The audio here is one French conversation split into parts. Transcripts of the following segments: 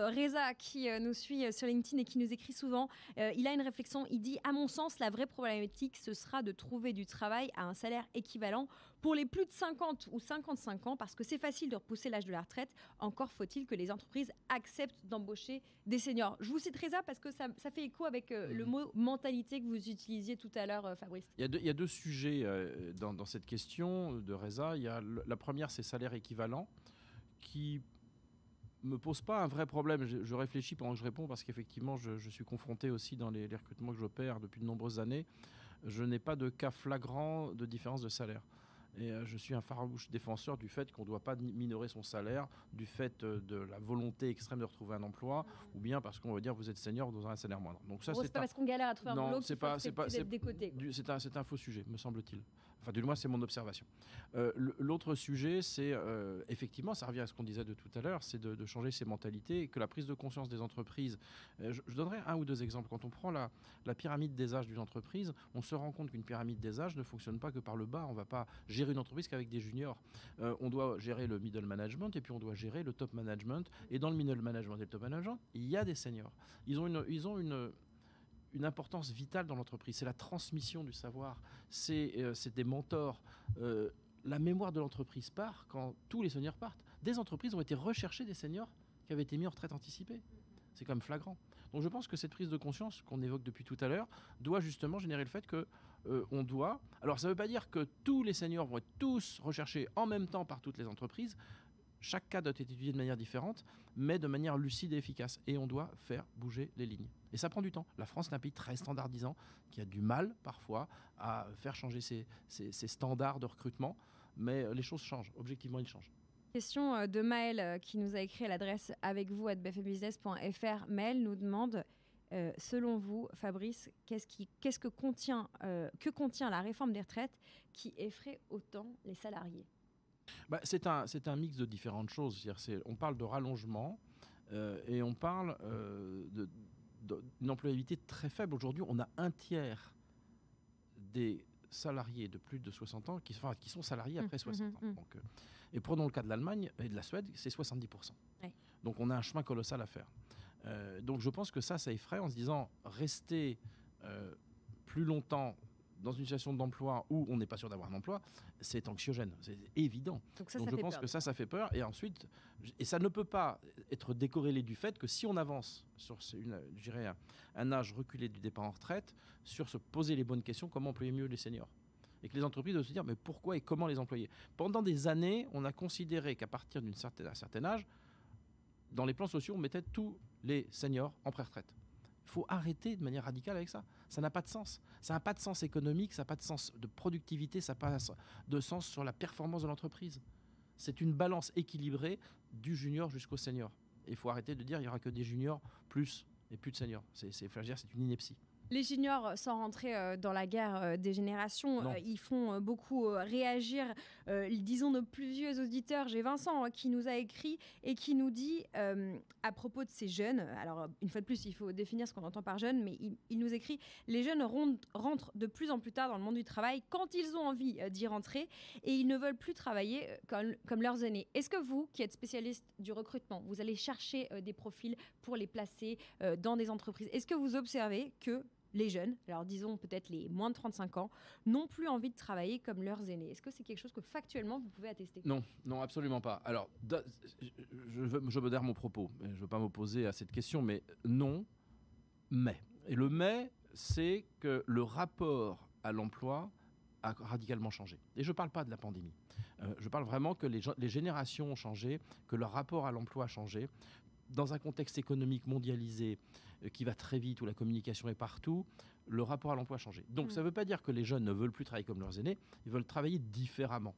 Reza qui nous suit sur LinkedIn et qui nous écrit souvent. Il a une réflexion. Il dit, à mon sens, la vraie problématique, ce sera de trouver du travail à un salaire équivalent pour les plus de 50 ou 55 ans, parce que c'est facile de repousser l'âge de la retraite. Encore faut-il que les entreprises acceptent d'embaucher des seniors. Je vous cite Reza parce que ça fait écho avec le mot mentalité que vous utilisiez tout à l'heure, Fabrice. Il y a deux sujets dans cette question de Reza. La première, c'est salaire équivalent, qui me pose pas un vrai problème. Je réfléchis pendant que je réponds parce qu'effectivement, je suis confronté aussi dans les recrutements que j'opère depuis de nombreuses années. Je n'ai pas de cas flagrant de différence de salaire. Et je suis un farouche défenseur du fait qu'on ne doit pas minorer son salaire, du fait de la volonté extrême de retrouver un emploi, ou bien parce qu'on va dire vous êtes senior, vous aurez un salaire moindre. Donc ça, c'est pas parce qu'on galère à trouver un boulot qu'il faut accepter d'être décoté. C'est un faux sujet, me semble-t-il. Enfin, du moins, c'est mon observation. L'autre sujet, c'est effectivement, ça revient à ce qu'on disait de tout à l'heure, c'est de changer ses mentalités et que la prise de conscience des entreprises. Je donnerai un ou deux exemples. Quand on prend la pyramide des âges d'une entreprise, on se rend compte qu'une pyramide des âges ne fonctionne pas que par le bas. On ne va pas gérer une entreprise qu'avec des juniors. On doit gérer le middle management et puis on doit gérer le top management. Et dans le middle management et le top management, il y a des seniors. Ils ont une importance vitale dans l'entreprise. C'est la transmission du savoir. C'est des mentors. La mémoire de l'entreprise part quand tous les seniors partent. Des entreprises ont été recherchées des seniors qui avaient été mis en retraite anticipée. C'est quand même flagrant. Donc je pense que cette prise de conscience qu'on évoque depuis tout à l'heure doit justement générer le fait que on doit... Alors ça ne veut pas dire que tous les seniors vont être tous recherchés en même temps par toutes les entreprises. Chaque cas doit être étudié de manière différente, mais de manière lucide et efficace. Et on doit faire bouger les lignes. Et ça prend du temps. La France est un pays très standardisant, qui a du mal parfois à faire changer ses standards de recrutement. Mais les choses changent. Objectivement, ils changent. Question de Maël qui nous a écrit à l'adresse avecvous@bfmbusiness.fr. Maël nous demande, selon vous, Fabrice, que contient la réforme des retraites qui effraie autant les salariés ? C'est un mix de différentes choses. On parle de rallongement et on parle d'une employabilité très faible. Aujourd'hui, on a un tiers des salariés de plus de 60 ans qui sont salariés après 60 ans. Donc, et prenons le cas de l'Allemagne et de la Suède, c'est 70%. Oui. Donc on a un chemin colossal à faire. Donc je pense que ça effraie en se disant rester plus longtemps dans une situation d'emploi où on n'est pas sûr d'avoir un emploi, c'est anxiogène, c'est évident. Donc je pense que ça fait peur. Et ensuite, ça ne peut pas être décorrélé du fait que si on avance sur un âge reculé du départ en retraite, sur se poser les bonnes questions, comment employer mieux les seniors. Et que les entreprises doivent se dire mais pourquoi et comment les employer. Pendant des années, on a considéré qu'à partir d'un certain âge, dans les plans sociaux, on mettait tous les seniors en pré-retraite. Il faut arrêter de manière radicale avec ça. Ça n'a pas de sens. Ça n'a pas de sens économique, ça n'a pas de sens de productivité, ça n'a pas de sens sur la performance de l'entreprise. C'est une balance équilibrée du junior jusqu'au senior. Et il faut arrêter de dire qu'il n'y aura que des juniors plus et plus de seniors. C'est une ineptie. Les juniors, sans rentrer dans la guerre des générations, ils font beaucoup réagir, disons, nos plus vieux auditeurs. J'ai Vincent qui nous a écrit et qui nous dit, à propos de ces jeunes, alors une fois de plus, il faut définir ce qu'on entend par jeune, mais il nous écrit « Les jeunes rentrent de plus en plus tard dans le monde du travail quand ils ont envie d'y rentrer et ils ne veulent plus travailler comme leurs aînés. » Est-ce que vous, qui êtes spécialiste du recrutement, vous allez chercher des profils pour les placer dans des entreprises? Est-ce que vous observez que les jeunes, alors disons peut-être les moins de 35 ans, n'ont plus envie de travailler comme leurs aînés? Est-ce que c'est quelque chose que factuellement vous pouvez attester? Non, absolument pas. Alors, je modère mon propos. Je ne veux pas m'opposer à cette question, mais non, mais. Et le mais, c'est que le rapport à l'emploi a radicalement changé. Et je ne parle pas de la pandémie. Je parle vraiment que les générations ont changé, que leur rapport à l'emploi a changé. Dans un contexte économique mondialisé qui va très vite, où la communication est partout, le rapport à l'emploi a changé. Donc ça ne veut pas dire que les jeunes ne veulent plus travailler comme leurs aînés, ils veulent travailler différemment.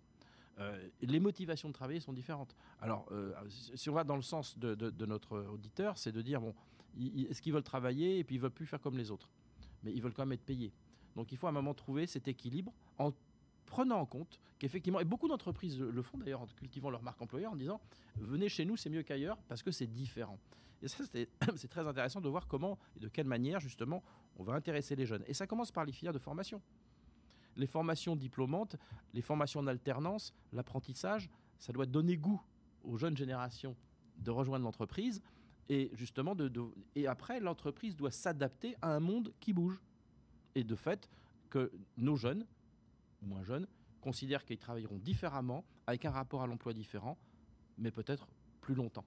Les motivations de travailler sont différentes. Alors, si on va dans le sens de notre auditeur, c'est de dire, est-ce qu'ils veulent travailler et puis ils ne veulent plus faire comme les autres? Mais ils veulent quand même être payés. Donc il faut à un moment trouver cet équilibre en prenant en compte qu'effectivement, et beaucoup d'entreprises le font d'ailleurs en cultivant leur marque employeur en disant « venez chez nous, c'est mieux qu'ailleurs parce que c'est différent ». Et ça, c'est très intéressant de voir comment et de quelle manière justement on va intéresser les jeunes. Et ça commence par les filières de formation. Les formations diplômantes, les formations en alternance, l'apprentissage, ça doit donner goût aux jeunes générations de rejoindre l'entreprise Et justement, et après, l'entreprise doit s'adapter à un monde qui bouge. Et de fait, que nos jeunes, ou moins jeunes, considèrent qu'ils travailleront différemment, avec un rapport à l'emploi différent, mais peut-être plus longtemps.